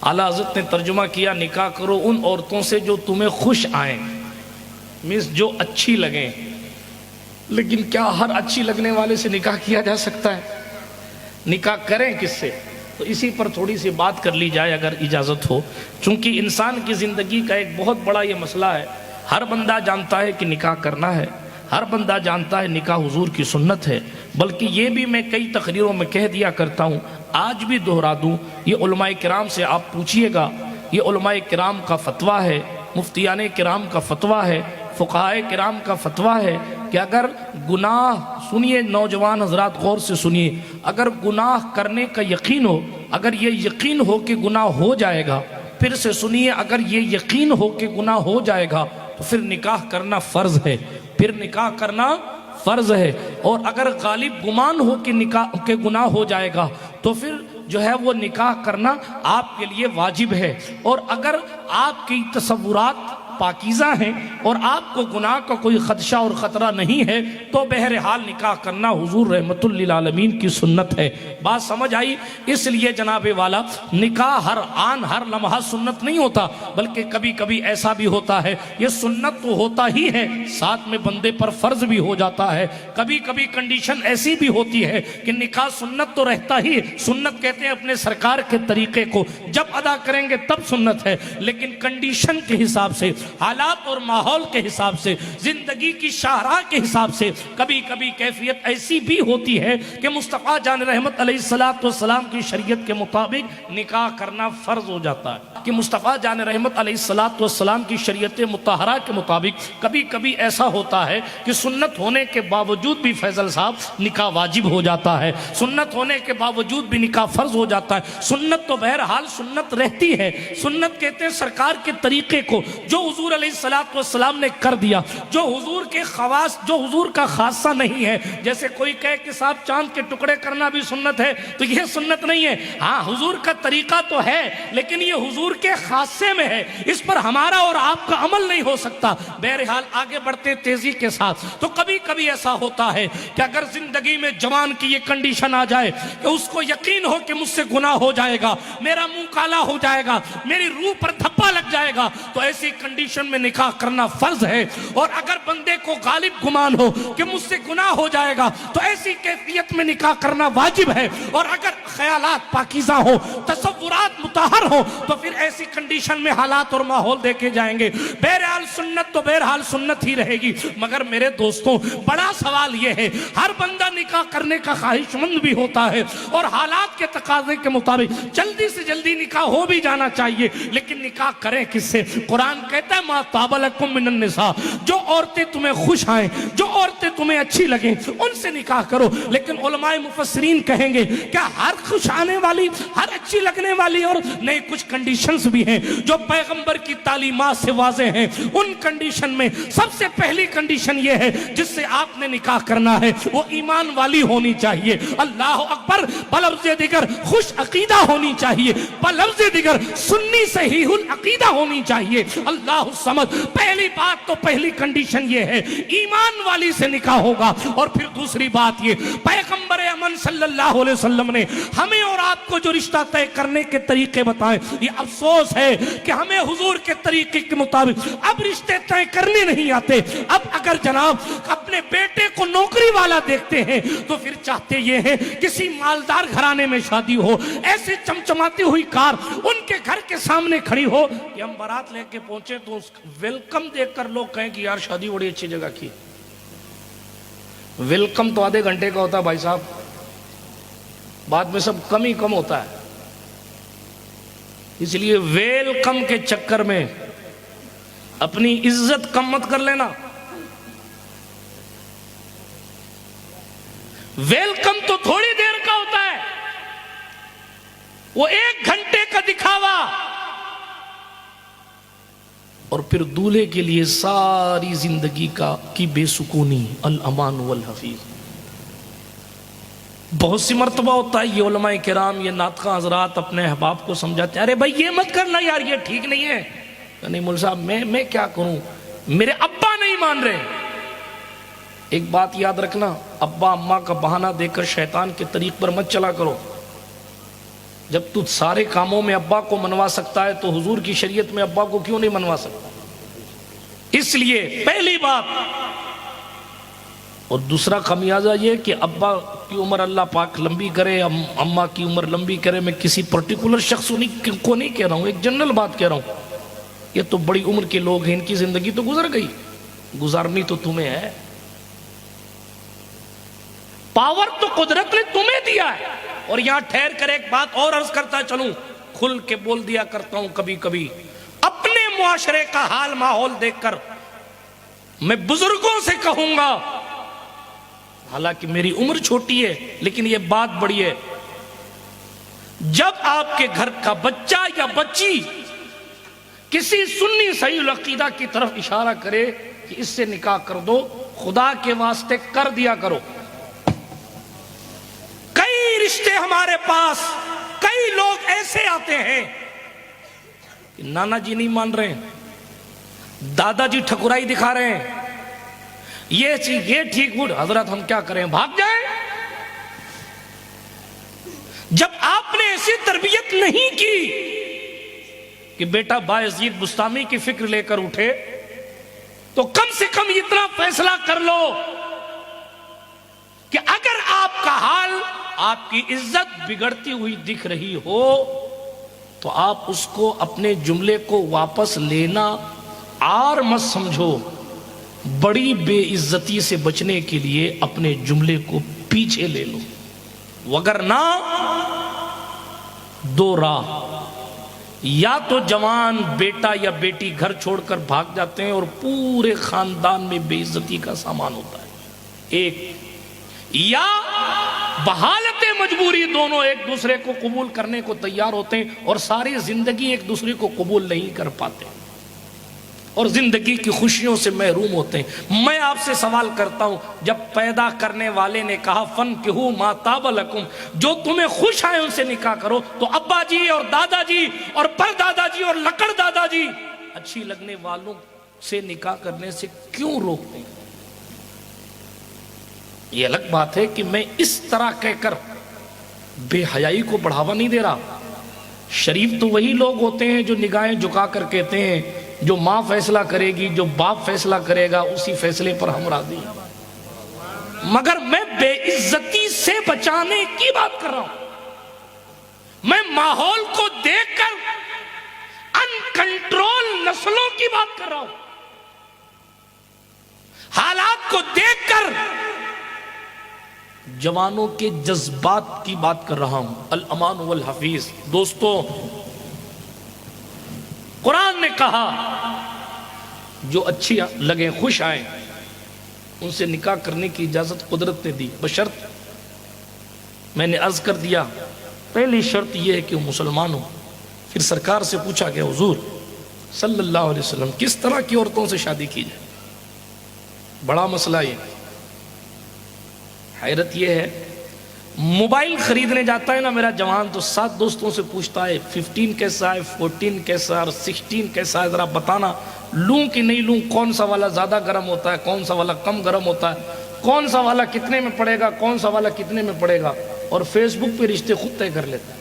اعلیٰ حضرت نے ترجمہ کیا نکاح کرو ان عورتوں سے جو تمہیں خوش آئیں، مینس جو اچھی لگیں. لیکن کیا ہر اچھی لگنے والے سے نکاح کیا جا سکتا ہے؟ نکاح کریں کس سے؟ تو اسی پر تھوڑی سی بات کر لی جائے اگر اجازت ہو، چونکہ انسان کی زندگی کا ایک بہت بڑا یہ مسئلہ ہے. ہر بندہ جانتا ہے کہ نکاح کرنا ہے، ہر بندہ جانتا ہے نکاح حضور کی سنت ہے، بلکہ یہ بھی میں کئی تقریروں میں کہہ دیا کرتا ہوں، آج بھی دہرا دوں. یہ علماء کرام سے آپ پوچھئے گا، یہ علماء کرام کا فتویٰ ہے، مفتیان کرام کا فتویٰ ہے، فقہائے کرام کا فتویٰ ہے کہ اگر گناہ، سنیے نوجوان حضرات غور سے سنیے، اگر گناہ کرنے کا یقین ہو، اگر یہ یقین ہو کہ گناہ ہو جائے گا، پھر سے سنیے، اگر یہ یقین ہو کہ گناہ ہو جائے گا تو پھر نکاح کرنا فرض ہے، پھر نکاح کرنا فرض ہے. اور اگر غالب گمان ہو کہ نکاح کے گناہ ہو جائے گا تو پھر جو ہے وہ نکاح کرنا آپ کے لیے واجب ہے. اور اگر آپ کی تصورات پاکیزہ ہیں اور آپ کو گناہ کا کوئی خدشہ اور خطرہ نہیں ہے تو بہرحال نکاح کرنا حضور رحمت للعالمین کی سنت ہے. بات سمجھ آئی؟ اس لیے جناب والا نکاح ہر آن ہر لمحہ سنت نہیں ہوتا، بلکہ کبھی کبھی ایسا بھی ہوتا ہے، یہ سنت تو ہوتا ہی ہے، ساتھ میں بندے پر فرض بھی ہو جاتا ہے. کبھی کبھی کنڈیشن ایسی بھی ہوتی ہے کہ نکاح سنت تو رہتا ہی، سنت کہتے ہیں اپنے سرکار کے طریقے کو جب ادا کریں گے تب سنت ہے، لیکن کنڈیشن کے حساب سے، حالات اور ماحول کے حساب سے، زندگی کی شاہراہ کے حساب سے کبھی کبھی کیفیت ایسی بھی ہوتی ہے کہ مصطفیٰ جان رحمت علیہ السلام کی شریعت کے مطابق نکاح کرنا فرض ہو جاتا ہے. کہ مصطفیٰ جان رحمت علیہ السلام کی شریعت مطہرہ کے مطابق کبھی کبھی ایسا ہوتا ہے کہ سنت ہونے کے باوجود بھی فیصل صاحب نکاح واجب ہو جاتا ہے، سنت ہونے کے باوجود بھی نکاح فرض ہو جاتا ہے. سنت تو بہرحال سنت رہتی ہے. سنت کہتے ہیں سرکار کے طریقے کو جو حضور علیہ السلام نے کر دیا، جو حضور کے خواص، جو حضور کا خاصہ نہیں ہے. جیسے کوئی کہے کہ صاحب چاند کے ٹکڑے کرنا بھی سنت ہے، تو یہ سنت نہیں ہے. ہاں حضور کا طریقہ تو ہے لیکن یہ حضور کے خاصے میں ہے، اس پر ہمارا اور آپ کا عمل نہیں ہو سکتا. بہرحال آگے بڑھتے تیزی کے ساتھ، تو کبھی کبھی ایسا ہوتا ہے کہ اگر زندگی میں جوان کی یہ کنڈیشن آ جائے کہ اس کو یقین ہو کہ مجھ سے گناہ ہو جائے گا، میرا منہ کالا ہو جائے گا، میری روح پر دھپا لگ جائے گا، تو ایسی کنڈیشن میں نکاح کرنا فرض ہے. اور اگر بندے کو غالب گمان ہو کہ مجھ سے گناہ ہو جائے گا تو ایسی کیفیت میں نکاح کرنا واجب ہے. اور اگر خیالات پاکیزہ ہو، تصورات مطہر ہو، تو پھر ایسی کنڈیشن میں حالات اور ماحول دیکھے جائیں گے. بہرحال سنت تو بہرحال سنت ہی رہے گی. مگر میرے دوستوں بڑا سوال یہ ہے، ہر بندہ نکاح کرنے کا خواہش مند بھی ہوتا ہے اور حالات کے تقاضے کے مطابق جلدی سے جلدی نکاح ہو بھی جانا چاہیے، لیکن نکاح کریں کس سے؟ قرآن کہتا ہے ما طاب لکم من النساء، جو عورتیں تمہیں خوش آئیں، جو عورتیں تمہیں اچھی لگیں ان سے نکاح کرو. لیکن علماء مفسرین کہیں گے کیا ہر خوش آنے والی، ہر اچھی لگنے والی اور نہیں، کچھ کنڈیشنز بھی ہیں جو پیغمبر کی تعلیمات سے واضح ہیں. ان کنڈیشن میں سب سے پہلی کنڈیشن یہ ہے جس سے آپ نے نکاح کرنا ہے، وہ ایمان والی ہونی چاہیے. اللہ اکبر. بلفظ دیگر خوش عقیدہ ہونی چاہیے، بلفظ دیگر سنی صحیح العقیدہ ہونی چاہیے. اللہ الصمد. پہلی بات تو پہلی کنڈیشن یہ ہے ایمان والی سے نکاح ہوگا. اور پھر دوسری بات یہ، پیغمبر امن صلی اللہ علیہ وسلم نے ہمیں اور آپ کو جو رشتہ طے کرنے کے طریقے بتائے، یہ افسوس ہے کہ ہمیں حضور کے طریقے کے مطابق اب رشتے طے کرنے نہیں آتے. اب اگر جناب اپنے بیٹے کو نوکری والا دیکھتے ہیں تو پھر چاہتے یہ ہیں کسی مالدار گھرانے میں شادی ہو، ایسے چمچماتی ہوئی کار ان کے گھر کے سامنے کھڑی ہو کہ ہم بارات لے کے پہنچے تو ویلکم دیکھ کر لوگ کہیں کہ یار شادی بڑی اچھی جگہ کی. ویلکم تو آدھے گھنٹے کا ہوتا ہے بھائی صاحب، بعد میں سب کم ہی کم ہوتا ہے. اس لیے ویلکم کے چکر میں اپنی عزت کم مت کر لینا. ویلکم تو تھوڑی دیر کا ہوتا ہے، وہ 1 گھنٹے کا دکھاوا، اور پھر دولہے کے لیے ساری زندگی کی بے سکونی. الامان والحفیظ. بہت سی مرتبہ ہوتا ہے، یہ علماء کرام، یہ ناطقہ حضرات اپنے احباب کو سمجھاتے ہیں ارے بھائی یہ مت کرنا یار، یہ ٹھیک نہیں ہے. نہیں مول صاحب میں کیا کروں، میرے ابا نہیں مان رہے. ایک بات یاد رکھنا، ابا اماں کا بہانہ دے کر شیطان کے طریق پر مت چلا کرو. جب تو سارے کاموں میں ابا کو منوا سکتا ہے تو حضور کی شریعت میں ابا کو کیوں نہیں منوا سکتا؟ اس لیے پہلی بات، اور دوسرا خمیازہ یہ کہ ابا کی عمر اللہ پاک لمبی کرے، اماں کی عمر لمبی کرے، میں کسی پرٹیکولر شخص کو نہیں کہہ رہا ہوں، ایک جنرل بات کہہ رہا ہوں. یہ تو بڑی عمر کے لوگ ہیں، ان کی زندگی تو گزر گئی، گزارنی تو تمہیں ہے. پاور تو قدرت نے تمہیں دیا ہے. اور یہاں ٹھہر کر ایک بات اور عرض کرتا چلوں، کھل کے بول دیا کرتا ہوں کبھی کبھی، اپنے معاشرے کا حال ماحول دیکھ کر میں بزرگوں سے کہوں گا، حالانکہ میری عمر چھوٹی ہے لیکن یہ بات بڑی ہے، جب آپ کے گھر کا بچہ یا بچی کسی سنی صحیح العقیدہ کی طرف اشارہ کرے کہ اس سے نکاح کر دو، خدا کے واسطے کر دیا کرو. کئی رشتے ہمارے پاس، کئی لوگ ایسے آتے ہیں کہ نانا جی نہیں مان رہے ہیں، دادا جی ٹھکرائی دکھا رہے ہیں، یہ چیز یہ ٹھیک بوڑھ حضرت ہم کیا کریں، بھاگ جائیں. جب آپ نے ایسی تربیت نہیں کی کہ بیٹا بایزید بستامی کی فکر لے کر اٹھے، تو کم سے کم اتنا فیصلہ کر لو کہ اگر آپ کا حال، آپ کی عزت بگڑتی ہوئی دکھ رہی ہو تو آپ اس کو اپنے جملے کو واپس لینا آر مت سمجھو. بڑی بے عزتی سے بچنے کے لیے اپنے جملے کو پیچھے لے لو، وگرنہ دو راہ، یا تو جوان بیٹا یا بیٹی گھر چھوڑ کر بھاگ جاتے ہیں اور پورے خاندان میں بے عزتی کا سامان ہوتا ہے، ایک، یا بحالت مجبوری دونوں ایک دوسرے کو قبول کرنے کو تیار ہوتے ہیں اور ساری زندگی ایک دوسرے کو قبول نہیں کر پاتے اور زندگی کی خوشیوں سے محروم ہوتے ہیں. میں آپ سے سوال کرتا ہوں، جب پیدا کرنے والے نے کہا فَانْكِحُوا مَا طَابَ لَكُمْ، جو تمہیں خوش آئے ان سے نکاح کرو، تو ابا جی اور دادا جی اور پر دادا جی اور لکڑ دادا جی اچھی لگنے والوں سے نکاح کرنے سے کیوں روکتے ہیں؟ یہ الگ بات ہے کہ میں اس طرح کہہ کر بے حیائی کو بڑھاوا نہیں دے رہا. شریف تو وہی لوگ ہوتے ہیں جو نگاہیں جھکا کر کہتے ہیں جو ماں فیصلہ کرے گی، جو باپ فیصلہ کرے گا، اسی فیصلے پر ہم راضی ہیں. مگر میں بے عزتی سے بچانے کی بات کر رہا ہوں، میں ماحول کو دیکھ کر ان کنٹرول نسلوں کی بات کر رہا ہوں، حالات کو دیکھ کر جوانوں کے جذبات کی بات کر رہا ہوں. الامان والحفیظ. دوستو، قرآن نے کہا جو اچھی لگیں، خوش آئیں، ان سے نکاح کرنے کی اجازت قدرت نے دی، بشرط میں نے عرض کر دیا پہلی شرط یہ ہے کہ وہ مسلمان ہو. پھر سرکار سے پوچھا کہ حضور صلی اللہ علیہ وسلم کس طرح کی عورتوں سے شادی کی جائے؟ بڑا مسئلہ یہ. حیرت یہ ہے، موبائل خریدنے جاتا ہے نا میرا جوان تو 7 دوستوں سے پوچھتا ہے 15 کیسا ہے، 14 کیسا ہے اور 16 کیسا ہے، ذرا بتانا لوں کہ نہیں لوں، کون سا والا زیادہ گرم ہوتا ہے، کون سا والا کم گرم ہوتا ہے، کون سا والا کتنے میں پڑے گا، کون سا والا کتنے میں پڑے گا. اور فیس بک پہ رشتے خود طے کر لیتا ہے.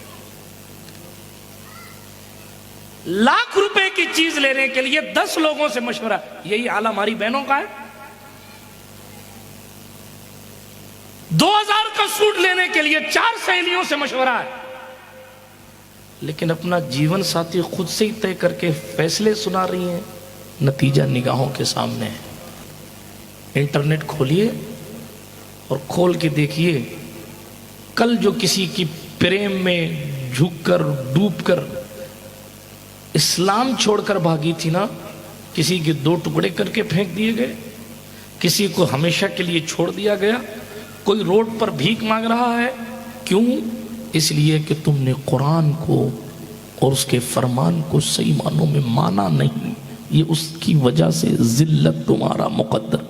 لاکھ روپے کی چیز لینے کے لیے 10 لوگوں سے مشورہ. یہی حال ہماری بہنوں کا ہے. 2000 کا سوٹ لینے کے لیے 4 سہیلیوں سے مشورہ ہے. لیکن اپنا جیون ساتھی خود سے ہی طے کر کے فیصلے سنا رہی ہیں. نتیجہ نگاہوں کے سامنے ہے. انٹرنیٹ کھولیے اور کھول کے دیکھیے، کل جو کسی کی پریم میں جھک کر ڈوب کر اسلام چھوڑ کر بھاگی تھی نا، کسی کے 2 ٹکڑے کر کے پھینک دیے گئے، کسی کو ہمیشہ کے لیے چھوڑ دیا گیا، کوئی روڈ پر بھیک مانگ رہا ہے. کیوں؟ اس لیے کہ تم نے قرآن کو اور اس کے فرمان کو صحیح معنوں میں مانا نہیں. یہ اس کی وجہ سے ذلت تمہارا مقدر